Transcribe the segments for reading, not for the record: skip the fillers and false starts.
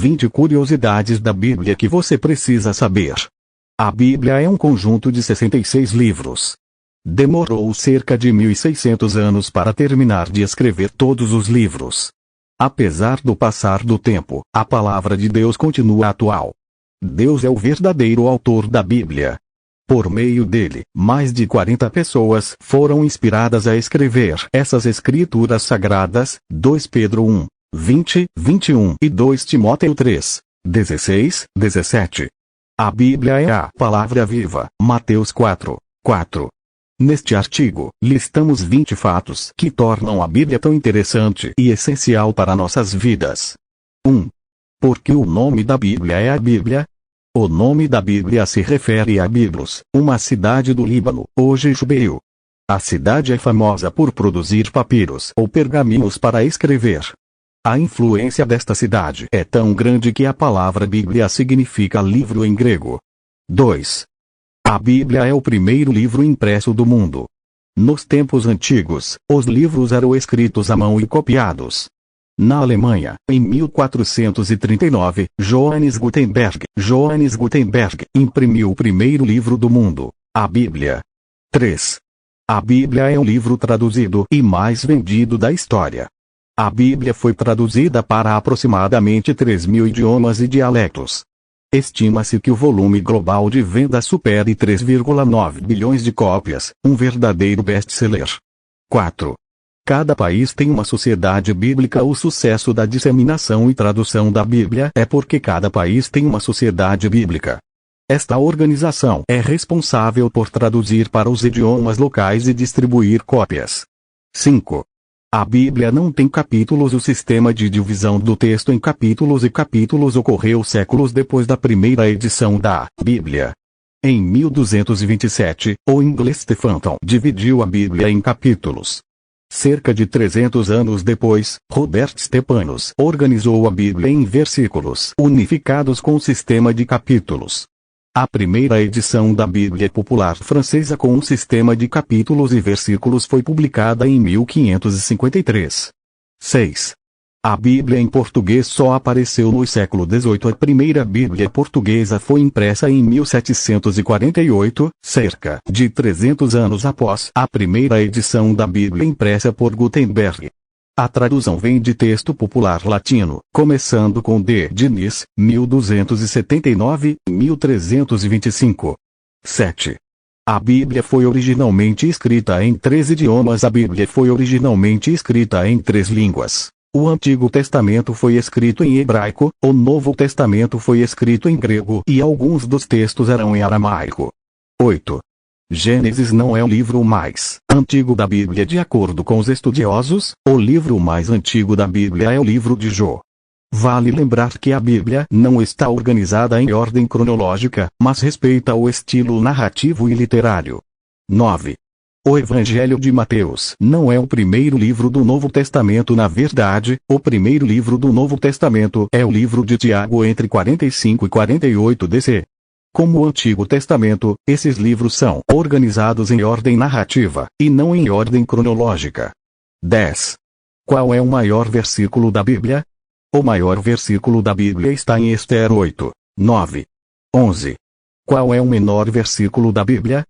20 curiosidades da Bíblia que você precisa saber. A Bíblia é um conjunto de 66 livros. Demorou cerca de 1.600 anos para terminar de escrever todos os livros. Apesar do passar do tempo, a palavra de Deus continua atual. Deus é o verdadeiro autor da Bíblia. Por meio dele, mais de 40 pessoas foram inspiradas a escrever essas escrituras sagradas, 2 Pedro 1, 20, 21 e 2 Timóteo 3, 16, 17. A Bíblia é a palavra viva, Mateus 4, 4. Neste artigo, listamos 20 fatos que tornam a Bíblia tão interessante e essencial para nossas vidas. 1. Por que o nome da Bíblia é a Bíblia? O nome da Bíblia se refere a Biblos, uma cidade do Líbano, hoje judeu. A cidade é famosa por produzir papiros ou pergaminhos para escrever. A influência desta cidade é tão grande que a palavra Bíblia significa livro em grego. 2. A Bíblia é o primeiro livro impresso do mundo. Nos tempos antigos, os livros eram escritos à mão e copiados. Na Alemanha, em 1439, Johannes Gutenberg imprimiu o primeiro livro do mundo, a Bíblia. 3. A Bíblia é o livro traduzido e mais vendido da história. A Bíblia foi traduzida para aproximadamente 3.000 idiomas e dialetos. Estima-se que o volume global de venda supere 3,9 bilhões de cópias, um verdadeiro best-seller. 4. Cada país tem uma sociedade bíblica. O sucesso da disseminação e tradução da Bíblia é porque cada país tem uma sociedade bíblica. Esta organização é responsável por traduzir para os idiomas locais e distribuir cópias. 5. A Bíblia não tem capítulos. O sistema de divisão do texto em capítulos e capítulos ocorreu séculos depois da primeira edição da Bíblia. Em 1227, o inglês Stephenson dividiu a Bíblia em capítulos. Cerca de 300 anos depois, Robert Stephanus organizou a Bíblia em versículos unificados com o sistema de capítulos. A primeira edição da Bíblia Popular Francesa com um sistema de capítulos e versículos foi publicada em 1553. 6. A Bíblia em português só apareceu no século XVIII. A primeira Bíblia portuguesa foi impressa em 1748, cerca de 300 anos após a primeira edição da Bíblia impressa por Gutenberg. A tradução vem de texto popular latino, começando com D. Diniz, 1279-1325. 7. A Bíblia foi originalmente escrita em 3 idiomas. A Bíblia foi originalmente escrita em 3 línguas. O Antigo Testamento foi escrito em hebraico, o Novo Testamento foi escrito em grego e alguns dos textos eram em aramaico. 8. Gênesis não é o livro mais antigo da Bíblia. De acordo com os estudiosos, o livro mais antigo da Bíblia é o livro de Jó. Vale lembrar que a Bíblia não está organizada em ordem cronológica, mas respeita o estilo narrativo e literário. 9. O Evangelho de Mateus não é o primeiro livro do Novo Testamento. Na verdade, o primeiro livro do Novo Testamento é o livro de Tiago entre 45 e 48 DC. Como o Antigo Testamento, esses livros são organizados em ordem narrativa, e não em ordem cronológica. 10. Qual é o maior versículo da Bíblia? O maior versículo da Bíblia está em Ester 8, 9, 11. Qual é o menor versículo da Bíblia?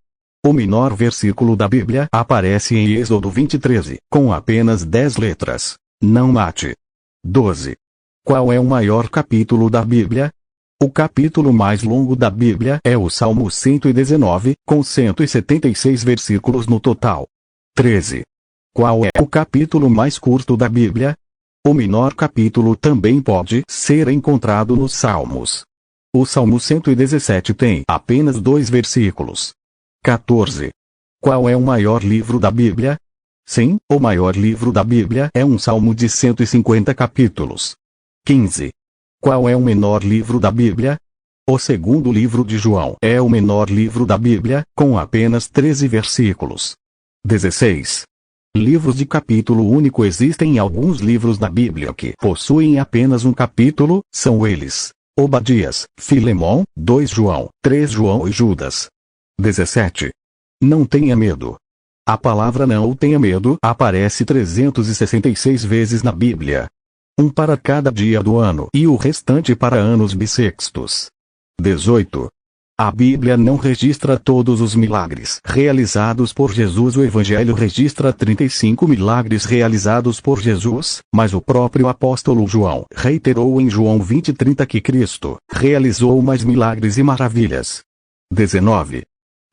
O menor versículo da Bíblia aparece em Êxodo 20:13, com apenas 10 letras. Não mate. 12. Qual é o maior capítulo da Bíblia? O capítulo mais longo da Bíblia é o Salmo 119, com 176 versículos no total. 13. Qual é o capítulo mais curto da Bíblia? O menor capítulo também pode ser encontrado nos Salmos. O Salmo 117 tem apenas 2 versículos. 14. Qual é o maior livro da Bíblia? Sim, o maior livro da Bíblia é um salmo de 150 capítulos. 15. Qual é o menor livro da Bíblia? O segundo livro de João é o menor livro da Bíblia, com apenas 13 versículos. 16. Livros de capítulo único. Existem alguns livros da Bíblia que possuem apenas um capítulo, são eles: Obadias, Filemão, 2 João, 3 João e Judas. 17. Não tenha medo. A palavra não tenha medo aparece 366 vezes na Bíblia. um para cada dia do ano e o restante para anos bissextos. 18. A Bíblia não registra todos os milagres realizados por Jesus. O Evangelho registra 35 milagres realizados por Jesus, mas o próprio apóstolo João reiterou em João 20:30 que Cristo realizou mais milagres e maravilhas. 19.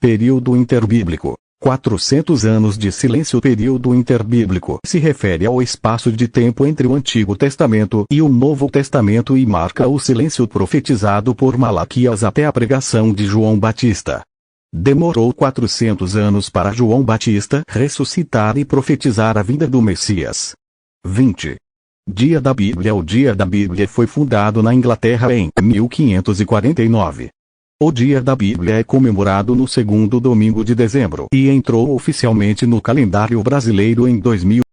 Período interbíblico. 400 anos de silêncio. O período interbíblico se refere ao espaço de tempo entre o Antigo Testamento e o Novo Testamento e marca o silêncio profetizado por Malaquias até a pregação de João Batista. Demorou 400 anos para João Batista ressuscitar e profetizar a vinda do Messias. 20. Dia da Bíblia. O Dia da Bíblia foi fundado na Inglaterra em 1549. O Dia da Bíblia é comemorado no segundo domingo de dezembro e entrou oficialmente no calendário brasileiro em 2000.